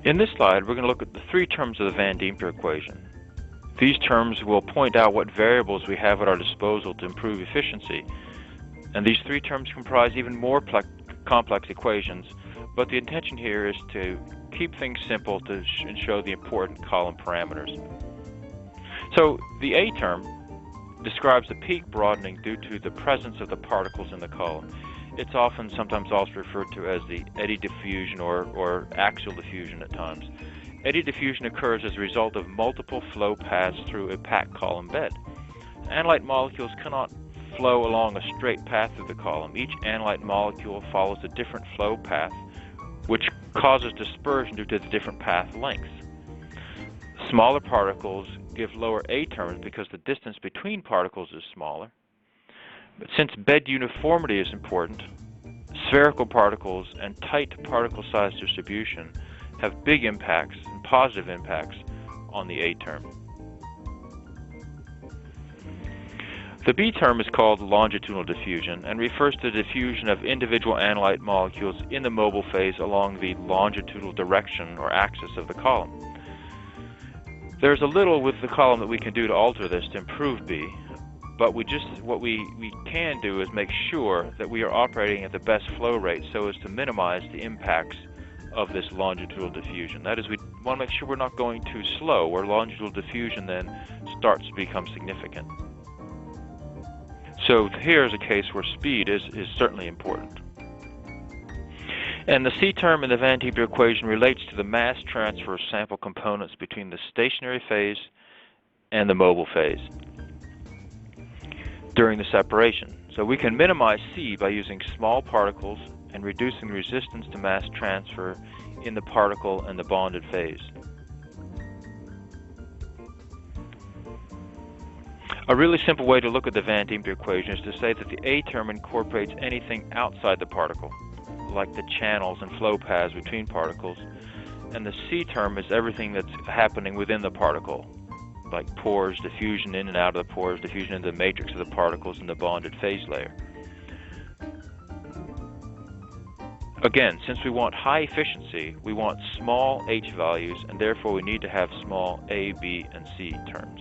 In this slide, we're going to look at the three terms of the Van Deemter equation. These terms will point out what variables we have at our disposal to improve efficiency, and these three terms comprise even more complex equations, but the intention here is to keep things simple and show the important column parameters. So the A term describes the peak broadening due to the presence of the particles in the column. It's sometimes also referred to as the eddy diffusion or axial diffusion at times. Eddy diffusion occurs as a result of multiple flow paths through a packed column bed. Analyte molecules cannot flow along a straight path through the column. Each analyte molecule follows a different flow path, which causes dispersion due to the different path lengths. Smaller particles give lower A terms because the distance between particles is smaller. But since bed uniformity is important, spherical particles and tight particle size distribution have big impacts and positive impacts on the A term. The B term is called longitudinal diffusion and refers to the diffusion of individual analyte molecules in the mobile phase along the longitudinal direction or axis of the column. There's a little with the column that we can do to alter this to improve B, but what we can do is make sure that we are operating at the best flow rate so as to minimize the impacts of this longitudinal diffusion. That is, we want to make sure we're not going too slow, where longitudinal diffusion then starts to become significant. So here's a case where speed is certainly important. And the C term in the Van Deemter equation relates to the mass transfer of sample components between the stationary phase and the mobile phase during the separation. So we can minimize C by using small particles and reducing resistance to mass transfer in the particle and the bonded phase. A really simple way to look at the Van Deemter equation is to say that the A term incorporates anything outside the particle, like the channels and flow paths between particles, and the C term is everything that's happening within the particle, like pores, diffusion in and out of the pores, diffusion into the matrix of the particles in the bonded phase layer. Again, since we want high efficiency, we want small h values, and therefore we need to have small A, B, and C terms.